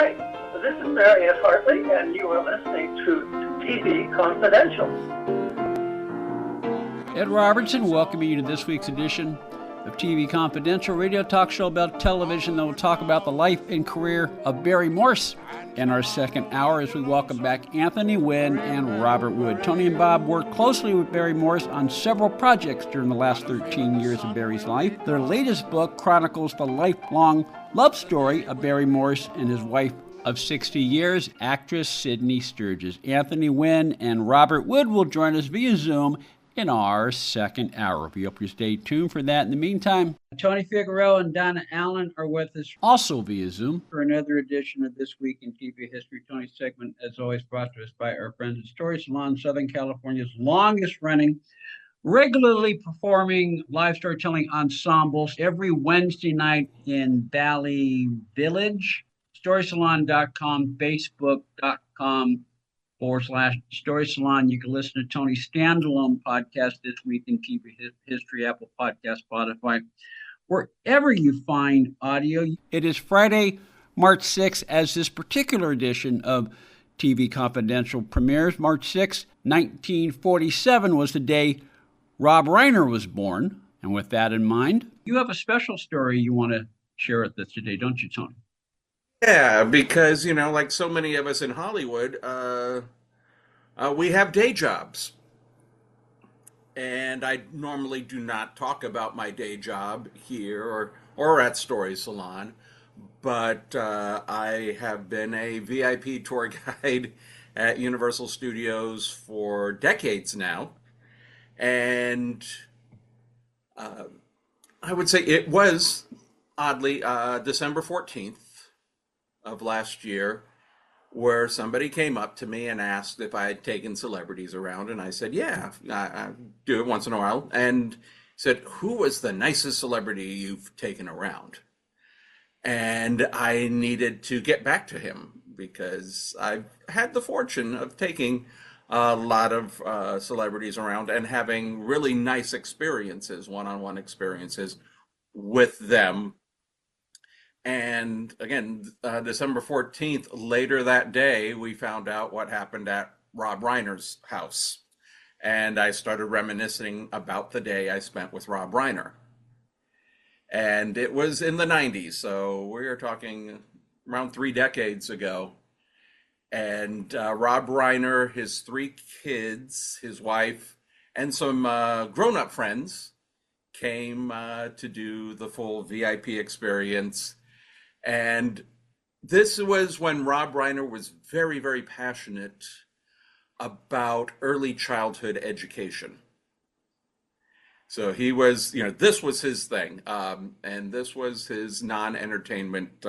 Hi, this is Mariette Hartley, and you are listening to TV Confidential. Ed Robertson welcoming you to this week's edition of TV Confidential, radio talk show about television that will talk about the life and career of Barry Morse. In our second hour, as we welcome back Anthony Wynn and Robert Wood. Tony and Bob worked closely with Barry Morse on several projects during the last 13 years of Barry's life. Their latest book chronicles the lifelong love story of Barry Morse and his wife of 60 years, actress Sidney Sturgis. Anthony Wynn and Robert Wood will join us via Zoom in our second hour. We hope you stay tuned for that. In the meantime, Tony Figueroa and Donna Allen are with us also via Zoom for another edition of This Week in TV History. Tony's segment, as always, brought to us by our friends at Story Salon, Southern California's longest running, regularly performing live storytelling ensembles every Wednesday night in Valley Village. StorySalon.com, Facebook.com/Story Salon. You can listen to Tony's standalone podcast, This Week in TV History, Apple Podcast, Spotify, wherever you find audio. It is Friday, March 6th, as this particular edition of TV Confidential premieres. March 6th, 1947 was the day Rob Reiner was born. And with that in mind, you have a special story you want to share with us today, don't you, Tony? Yeah, because, like so many of us in Hollywood, we have day jobs. And I normally do not talk about my day job here or at Story Salon, but I have been a VIP tour guide at Universal Studios for decades now. And I would say it was, oddly, December 14th of last year, where somebody came up to me and asked if I had taken celebrities around, and I said, yeah, I do it once in a while, and said, who was the nicest celebrity you've taken around? And I needed to get back to him, because I've had the fortune of taking a lot of celebrities around and having really nice experiences, one-on-one experiences with them. And again, December 14th, later that day, we found out what happened at Rob Reiner's house. And I started reminiscing about the day I spent with Rob Reiner. And it was in the 90s, so we are talking around 3 decades ago. And Rob Reiner, his 3 kids, his wife, and some grown-up friends came to do the full VIP experience. And this was when Rob Reiner was very, very passionate about early childhood education. So he was, this was his thing, and this was his non-entertainment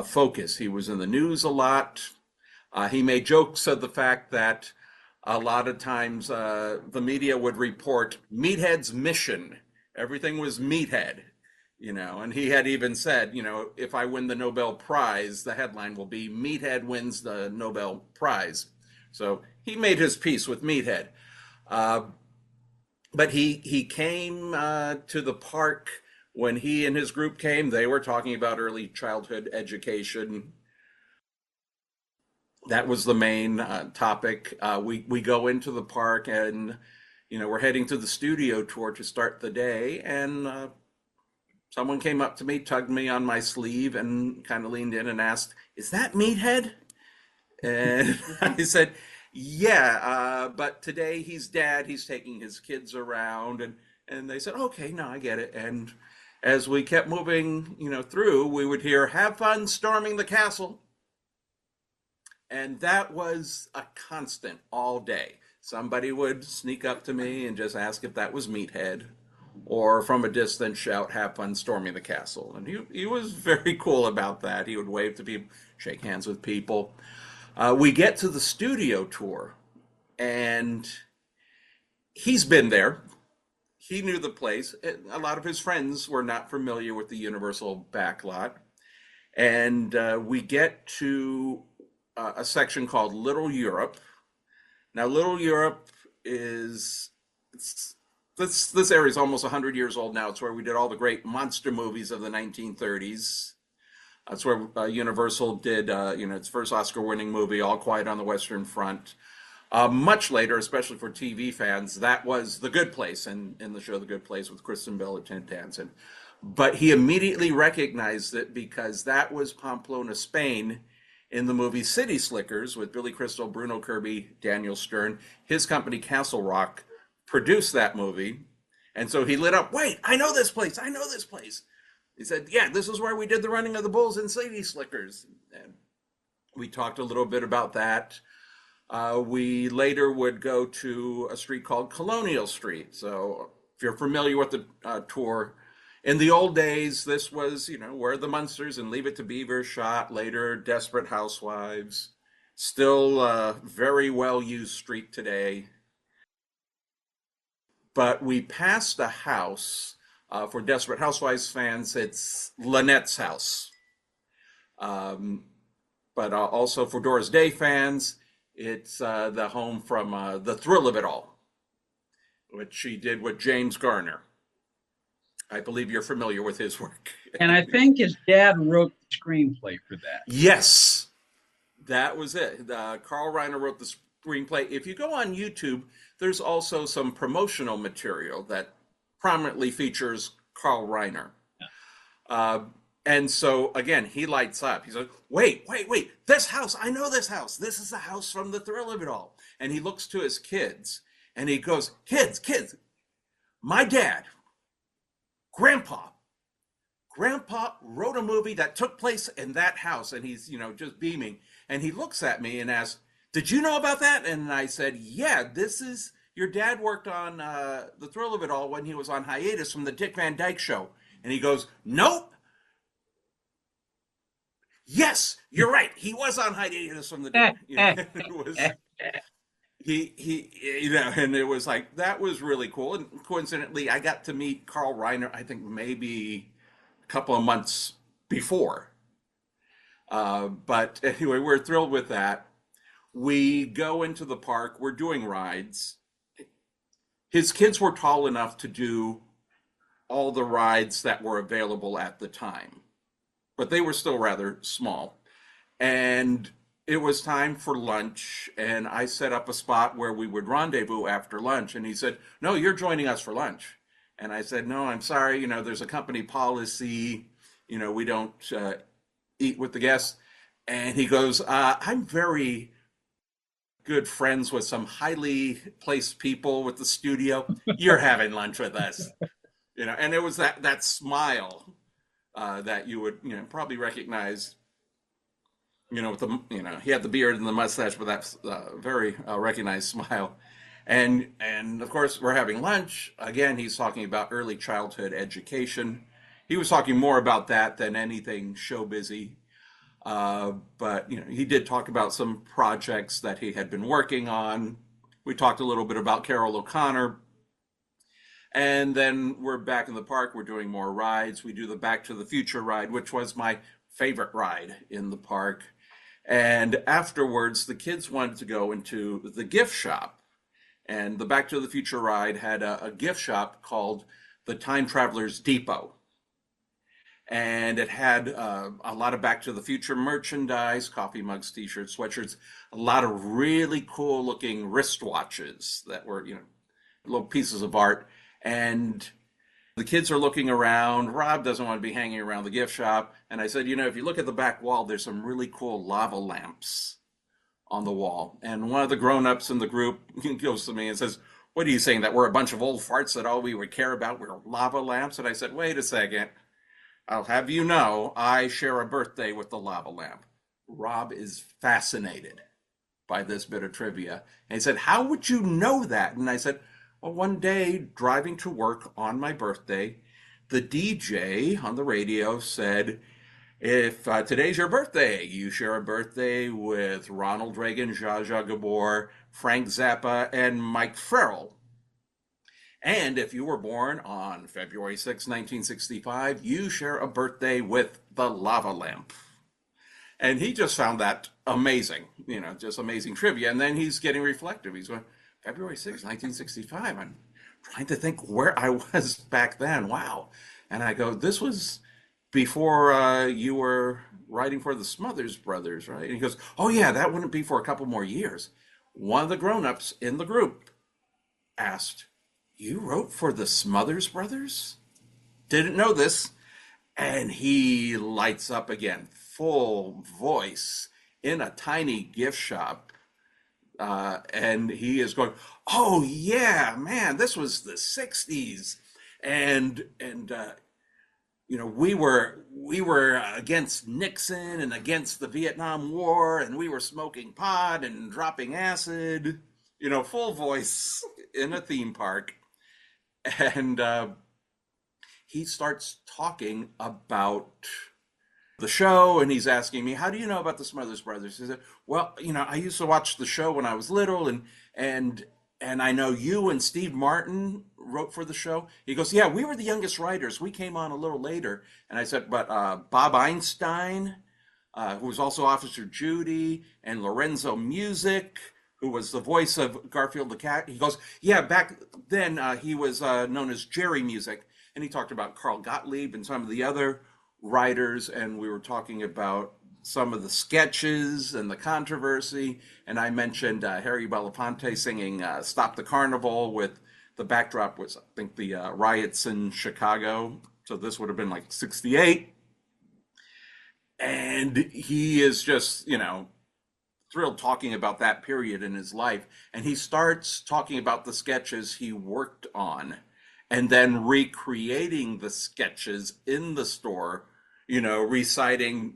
focus. He was in the news a lot. He made jokes of the fact that a lot of times the media would report Meathead's mission. Everything was Meathead. And he had even said, if I win the Nobel Prize, the headline will be Meathead wins the Nobel Prize. So he made his peace with Meathead. But he came to the park when he and his group came. They were talking about early childhood education. That was the main topic. We go into the park and, we're heading to the studio tour to start the day. And someone came up to me, tugged me on my sleeve, and kind of leaned in and asked, "Is that Meathead?" And I said, "Yeah, but today he's dad. He's taking his kids around." And they said, "Okay, no, I get it." And as we kept moving, through, we would hear, "Have fun storming the castle." And that was a constant all day. Somebody would sneak up to me and just ask if that was Meathead, or from a distance shout, "Have fun storming the castle." And he was very cool about that. He would wave to people, shake hands with people. We get to the studio tour, and he's been there. He knew the place. A lot of his friends were not familiar with the Universal backlot. And we get to a section called Little Europe. Now, Little Europe is... This area is almost 100 years old now. It's where we did all the great monster movies of the 1930s. That's where Universal did, its first Oscar-winning movie, All Quiet on the Western Front. Much later, especially for TV fans, that was The Good Place, and in the show The Good Place with Kristen Bell and Ted Danson. But he immediately recognized it because that was Pamplona, Spain, in the movie City Slickers with Billy Crystal, Bruno Kirby, Daniel Stern. His company, Castle Rock, produced that movie. And so he lit up, wait, I know this place, I know this place. He said, yeah, this is where we did the Running of the Bulls in City Slickers. And we talked a little bit about that. We later would go to a street called Colonial Street. So if you're familiar with the tour, in the old days, this was, where the Munsters and Leave It to Beaver shot, later Desperate Housewives. Still a very well-used street today. But we passed a house, for Desperate Housewives fans, it's Lynette's house. But also for Doris Day fans, it's the home from The Thrill of It All, which she did with James Garner. I believe you're familiar with his work. And I think his dad wrote the screenplay for that. Yes, that was it. Carl Reiner wrote the screenplay. If you go on YouTube, there's also some promotional material that prominently features Carl Reiner. And so, again, he lights up. He's like, wait, this house, I know this house. This is the house from The Thrill of It All. And he looks to his kids, and he goes, kids, my dad, Grandpa wrote a movie that took place in that house. And he's, just beaming. And he looks at me and asks, did you know about that? And I said, yeah, your dad worked on The Thrill of It All when he was on hiatus from the Dick Van Dyke Show. And he goes, nope. Yes, you're right. He was on hiatus from the. It was, and it was like, that was really cool. And coincidentally, I got to meet Carl Reiner, I think maybe a couple of months before. But anyway, we're thrilled with that. We go into the park. We're doing rides. His kids were tall enough to do all the rides that were available at the time, but they were still rather small. And it was time for lunch, and I set up a spot where we would rendezvous after lunch. And he said, no, you're joining us for lunch. And I said, no, I'm sorry, there's a company policy, we don't eat with the guests. And he goes, I'm very good friends with some highly placed people with the studio. You're having lunch with us. And it was that smile that you would probably recognize, with the he had the beard and the mustache, but that's very recognized smile. And of course we're having lunch again. He's talking about early childhood education. He was talking more about that than anything show busy. But he did talk about some projects that he had been working on. We talked a little bit about Carol O'Connor. And then we're back in the park. We're doing more rides. We do the Back to the Future ride, which was my favorite ride in the park. And afterwards, the kids wanted to go into the gift shop. And the Back to the Future ride had a gift shop called the Time Traveler's Depot. And it had a lot of Back to the Future merchandise, coffee mugs, t-shirts, sweatshirts, a lot of really cool looking wristwatches that were, little pieces of art. And the kids are looking around. Rob doesn't want to be hanging around the gift shop. And I said, if you look at the back wall, there's some really cool lava lamps on the wall. And one of the grown-ups in the group goes to me and says, what are you saying, that we're a bunch of old farts, that all we would care about were lava lamps? And I said, wait a second. I'll have you know, I share a birthday with the lava lamp. Rob is fascinated by this bit of trivia. And he said, how would you know that? And I said, well, one day driving to work on my birthday, the DJ on the radio said, if today's your birthday, you share a birthday with Ronald Reagan, Zsa Zsa Gabor, Frank Zappa, and Mike Farrell. And if you were born on February 6, 1965, you share a birthday with the lava lamp. And he just found that amazing, just amazing trivia. And then he's getting reflective. He's going, February 6, 1965. I'm trying to think where I was back then. Wow. And I go, this was before you were writing for the Smothers Brothers, right? And he goes, oh, yeah, that wouldn't be for a couple more years. One of the grown-ups in the group asked, you wrote for the Smothers Brothers? Didn't know this. And he lights up again, full voice, in a tiny gift shop. And he is going, oh, yeah, man, this was the 60s. And we were against Nixon and against the Vietnam War, and we were smoking pot and dropping acid, full voice in a theme park. And he starts talking about the show, and he's asking me, how do you know about the Smothers Brothers? He said, well, I used to watch the show when I was little, and I know you and Steve Martin wrote for the show. He goes, yeah, we were the youngest writers. We came on a little later. And I said, but Bob Einstein, who was also Officer Judy, and Lorenzo Music, who was the voice of Garfield the Cat. He goes, yeah, back then he was known as Jerry Music. And he talked about Carl Gottlieb and some of the other writers. And we were talking about some of the sketches and the controversy. And I mentioned Harry Belafonte singing Stop the Carnival, with the backdrop was, I think, the riots in Chicago. So this would have been like 68. And he is just, thrilled talking about that period in his life. And he starts talking about the sketches he worked on, and then recreating the sketches in the store, reciting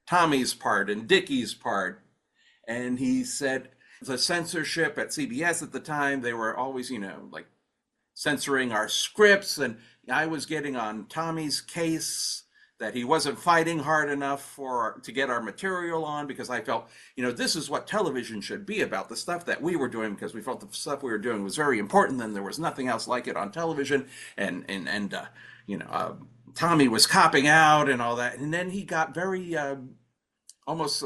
Tommy's part and Dickie's part. And he said the censorship at CBS at the time, they were always, like censoring our scripts. And I was getting on Tommy's case that he wasn't fighting hard enough to get our material on, because I felt, this is what television should be about, the stuff that we were doing, because we felt the stuff we were doing was very important, and there was nothing else like it on television. And Tommy was copping out and all that. And then he got very almost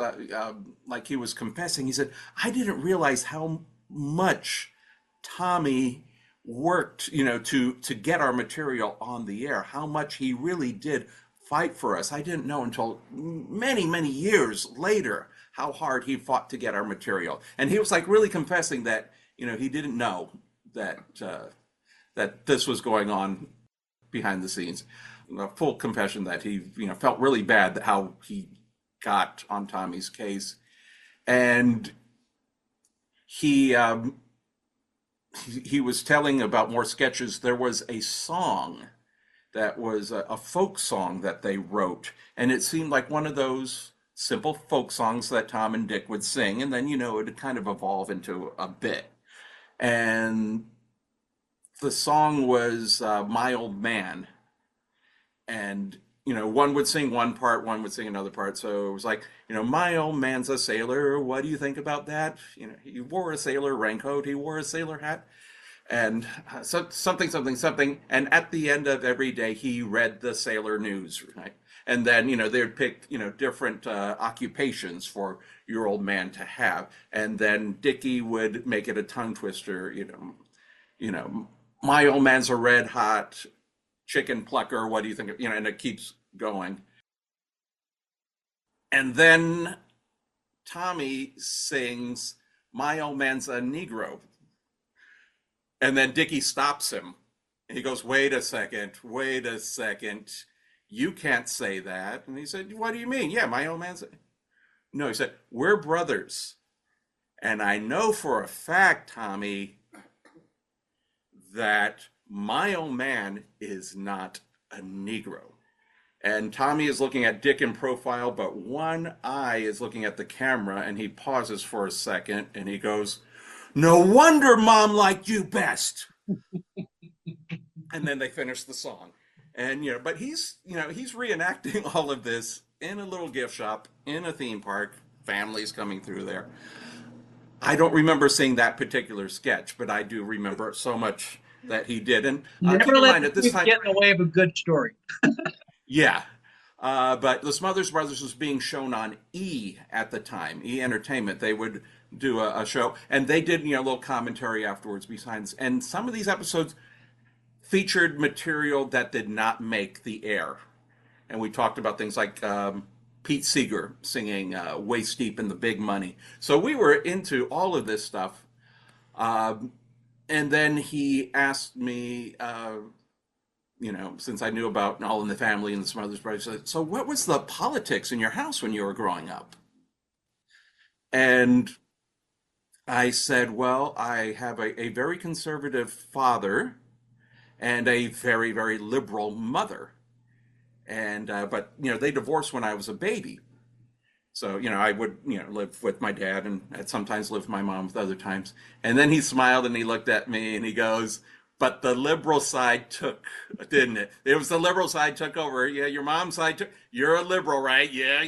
like he was confessing. He said, I didn't realize how much Tommy worked, to get our material on the air, how much he really did fight for us. I didn't know until many, many years later how hard he fought to get our material. And he was like really confessing that, he didn't know that that this was going on behind the scenes. A full confession that he, felt really bad that how he got on Tommy's case. And he was telling about more sketches. There was a song that was a folk song that they wrote, and it seemed like one of those simple folk songs that Tom and Dick would sing, and then it would kind of evolve into a bit. And the song was My Old Man, and one would sing one part, one would sing another part. So it was like, my old man's a sailor, what do you think about that? He wore a sailor raincoat, he wore a sailor hat, and something. And at the end of every day, he read the Sailor News, right? And then, they would pick, different occupations for your old man to have. And then Dickie would make it a tongue twister, my old man's a red hot chicken plucker, what do you think? And it keeps going. And then Tommy sings, my old man's a Negro. And then Dickie stops him. He goes, wait a second. You can't say that. And he said, what do you mean? Yeah, my old man's... No, he said, we're brothers. And I know for a fact, Tommy, that my old man is not a Negro. And Tommy is looking at Dick in profile, but one eye is looking at the camera, and he pauses for a second, and he goes, no wonder Mom liked you best. And then they finish the song. And, but he's reenacting all of this in a little gift shop, in a theme park, families coming through there. I don't remember seeing that particular sketch, but I do remember so much that he did. And never let at this time get in the way of a good story. Yeah. But the Smothers Brothers was being shown on E at the time, E Entertainment. They would do a show, and they did, a little commentary afterwards behind. And some of these episodes featured material that did not make the air. And we talked about things like Pete Seeger singing Waist Deep in the Big Money. So we were into all of this stuff. And then he asked me, since I knew about All in the Family and the Smothers Brothers, he said, so what was the politics in your house when you were growing up? And I said, well, I have a very conservative father and a very, very liberal mother. And, but they divorced when I was a baby. So, I would, live with my dad and I'd sometimes live with my mom with other times. And then he smiled and he looked at me and he goes, but the liberal side took, didn't it? It was the liberal side took over. Yeah, your mom's side took, you're a liberal, right? Yeah.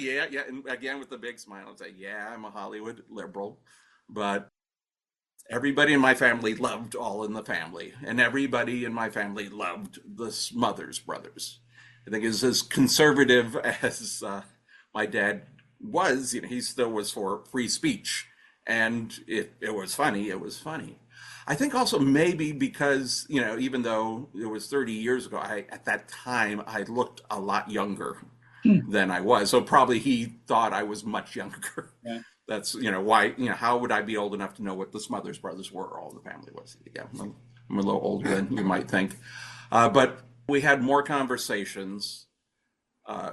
And again, with the big smile, I'd say, yeah, I'm a Hollywood liberal. But everybody in my family loved All in the Family. And everybody in my family loved the Smothers Brothers. I think it's as conservative as my dad was. He still was for free speech. And it was funny. It was funny. I think also maybe because, even though it was 30 years ago, at that time, I looked a lot younger than I was. So probably he thought I was much younger. Yeah. That's, why, how would I be old enough to know what the Smothers Brothers were, All in the Family was? Yeah, I'm a little older than you might think. But we had more conversations.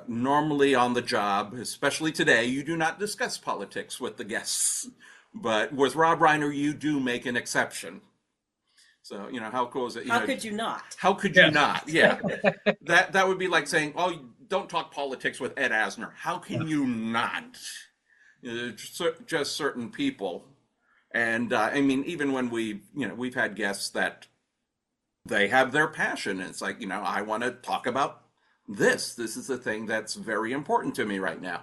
Normally on the job, especially today, you do not discuss politics with the guests. But with Rob Reiner, you do make an exception. So, how cool is it? How could you not? How could you not? Yeah. That would be like saying, oh, don't talk politics with Ed Asner. How can you not? Just certain people. And even when we've had guests that they have their passion. And it's like, I want to talk about this. This is the thing that's very important to me right now.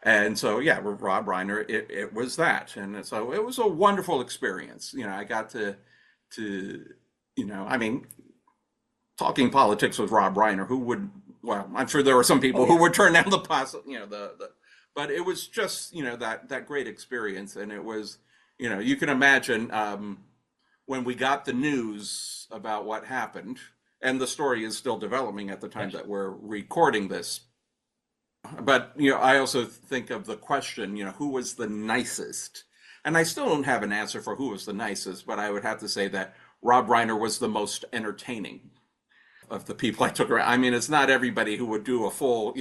And so, yeah, with Rob Reiner, it was that. And so it was a wonderful experience. I got to talking politics with Rob Reiner, who would, well, I'm sure there were some people who would turn down the but it was just, that great experience. And it was, you can imagine when we got the news about what happened, and the story is still developing at the time that we're recording this. But, I also think of the question, who was the nicest? And I still don't have an answer for who was the nicest, but I would have to say that Rob Reiner was the most entertaining of the people I took around. It's not everybody who would do a full,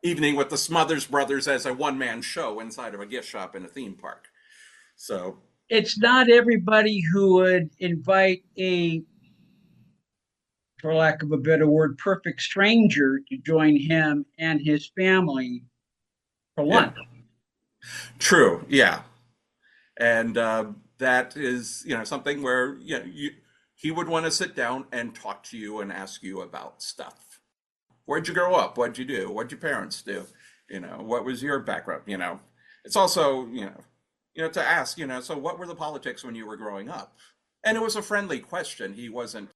evening with the Smothers Brothers as a one-man show inside of a gift shop in a theme park. So it's not everybody who would invite a, for lack of a better word, perfect stranger to join him and his family for lunch. Yeah. True, yeah. And that is, something where he would want to sit down and talk to you and ask you about stuff. Where'd you grow up? What'd you do? What'd your parents do? What was your background? It's also, to ask, so what were the politics when you were growing up? And it was a friendly question. He wasn't,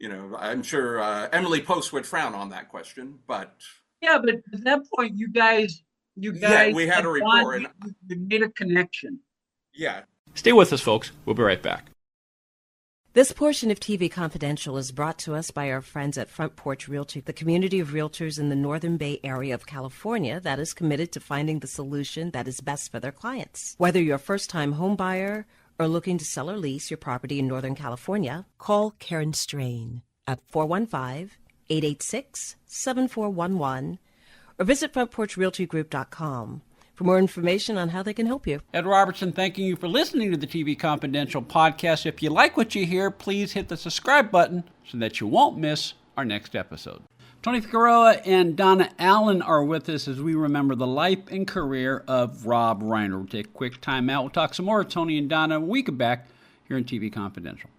I'm sure Emily Post would frown on that question, but. Yeah, but at that point, you guys, we had a rapport. And you made a connection. Yeah. Stay with us, folks. We'll be right back. This portion of TV Confidential is brought to us by our friends at Front Porch Realty, the community of realtors in the Northern Bay Area of California that is committed to finding the solution that is best for their clients. Whether you're a first-time home buyer or looking to sell or lease your property in Northern California, call Karen Strain at 415-886-7411 or visit frontporchrealtygroup.com for more information on how they can help you. Ed Robertson, thanking you for listening to the TV Confidential podcast. If you like what you hear, please hit the subscribe button so that you won't miss our next episode. Tony Figueroa and Donna Allen are with us as we remember the life and career of Rob Reiner. We'll take a quick time out. We'll talk some more with Tony and Donna when we get back here on TV Confidential.